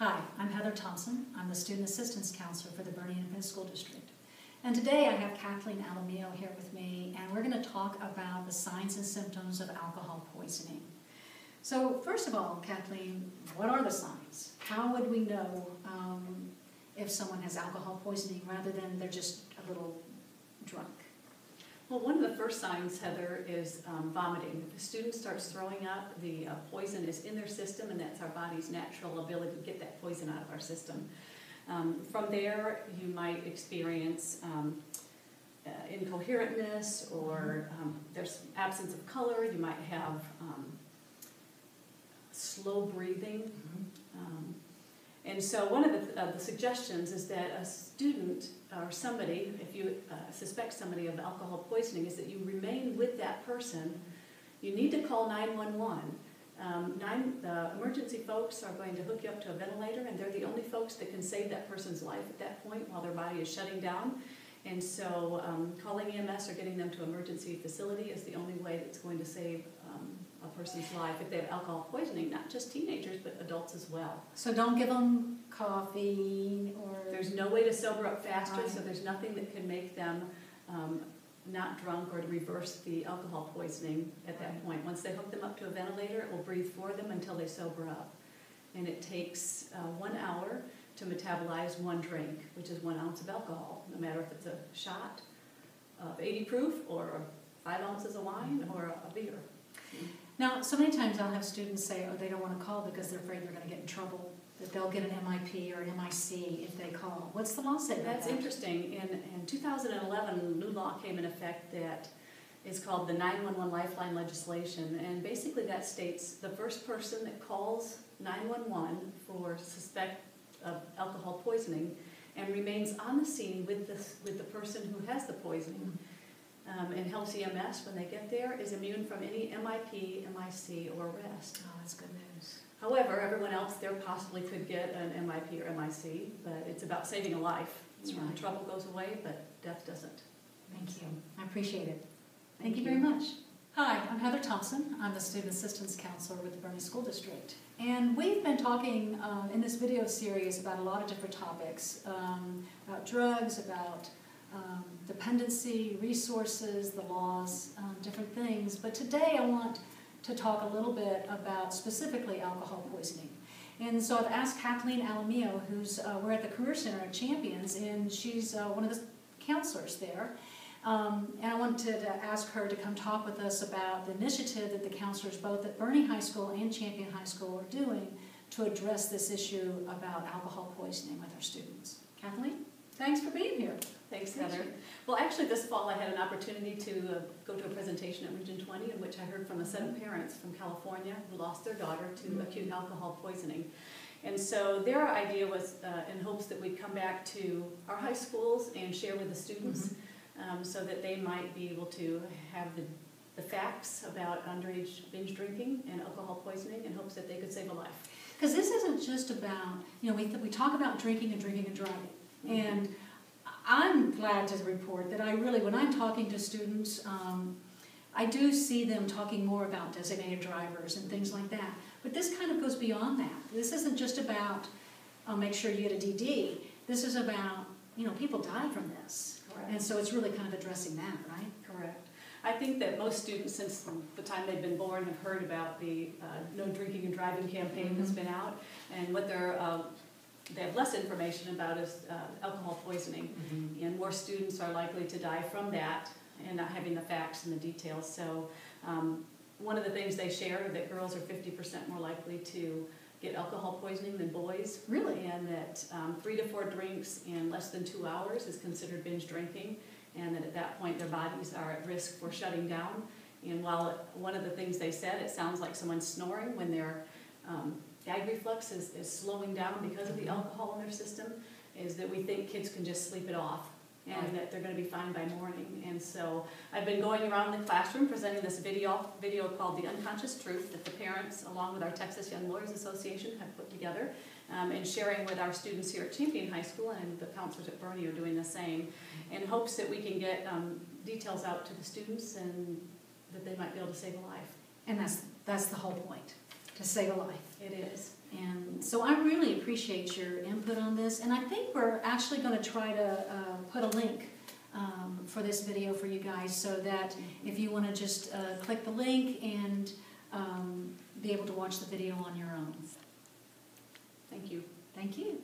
Hi, I'm Heather Thompson. I'm the Student Assistance Counselor for the Boerne Independent School District. And today I have Kathleen Alamillo here with me, and we're going to talk about the signs and symptoms of alcohol poisoning. So first of all, Kathleen, what are the signs? How would we know if someone has alcohol poisoning rather than they're just a little drunk? Well, one of the first signs, Heather, is vomiting. If a student starts throwing up, the poison is in their system, and that's our body's natural ability to get that poison out of our system. From there, you might experience incoherentness, or there's absence of color. You might have slow breathing. And so one of the suggestions is that a student or somebody, if you suspect somebody of alcohol poisoning, is that you remain with that person. You need to call 911. The emergency folks are going to hook you up to a ventilator, and they're the only folks that can save that person's life at that point while their body is shutting down. And so calling EMS or getting them to emergency facility is the only way that's going to save a person's life if they have alcohol poisoning, not just teenagers, but adults as well. So don't give them coffee or... There's no way to sober up faster, Right. so there's nothing that can make them not drunk or to reverse the alcohol poisoning at that point. Once they hook them up to a ventilator, it will breathe for them until they sober up. And it takes 1 hour to metabolize one drink, which is 1 ounce of alcohol, no matter if it's a shot of 80 proof or 5 ounces of wine or a beer. Now, so many times I'll have students say, oh, they don't want to call because they're afraid they're going to get in trouble, that they'll get an MIP or MIC if they call. What's the law say about That's that? interesting. In 2011, a new law came in effect that is called the 911 Lifeline legislation, and basically that states the first person that calls 911 for suspect of alcohol poisoning and remains on the scene with the person who has the poisoning and helps EMS when they get there is immune from any MIP, MIC, or arrest. Oh, that's good news. However, everyone else there possibly could get an MIP or MIC, but it's about saving a life. That's The right. trouble goes away, but death doesn't. Thank you. I appreciate it. Thank you very much. Hi, I'm Heather Thompson. I'm the Student Assistance Counselor with the Boerne School District. And we've been talking in this video series about a lot of different topics, about drugs, about dependency, resources, the laws, different things. But today I want to talk a little bit about specifically alcohol poisoning. And so I've asked Kathleen Alamillo, we're at the Career Center at Champions, and she's one of the counselors there. And I wanted to ask her to come talk with us about the initiative that the counselors both at Boerne High School and Champion High School are doing to address this issue about alcohol poisoning with our students. Kathleen, thanks for being here. Thanks, Heather. Well, actually, this fall I had an opportunity to go to a presentation at Region 20 in which I heard from a set of parents from California who lost their daughter to acute alcohol poisoning. And so their idea was in hopes that we'd come back to our high schools and share with the students so that they might be able to have the facts about underage binge drinking and alcohol poisoning in hopes that they could save a life. Because this isn't just about, we talk about drinking and driving. And I'm glad to report that when I'm talking to students, I do see them talking more about designated drivers and things like that. But this kind of goes beyond that. This isn't just about, make sure you get a DD. This is about, people die from this. Correct. And so it's really kind of addressing that, right? Correct. I think that most students, since the time they've been born, have heard about the No Drinking and Driving campaign that's been out, and what they have less information about is alcohol poisoning, and more students are likely to die from that and not having the facts and the details. So one of the things they share is that girls are 50% more likely to get alcohol poisoning than boys. Really? And that 3 to 4 drinks in less than 2 hours is considered binge drinking, and that at that point their bodies are at risk for shutting down. And while one of the things they said, it sounds like someone's snoring when their gag reflex is slowing down because of the alcohol in their system, is that we think kids can just sleep it off and that they're going to be fine by morning. And so I've been going around the classroom presenting this video called The Unconscious Truth that the parents, along with our Texas Young Lawyers Association, have put together, and sharing with our students here at Champion High School, and the counselors at Boerne are doing the same, in hopes that we can get details out to the students and that they might be able to save a life. And that's the whole point, to save a life. It is. And So I really appreciate your input on this, and I think we're actually going to try to put a link for this video for you guys, so that if you want to just click the link and be able to watch the video on your own. Thank you. Thank you.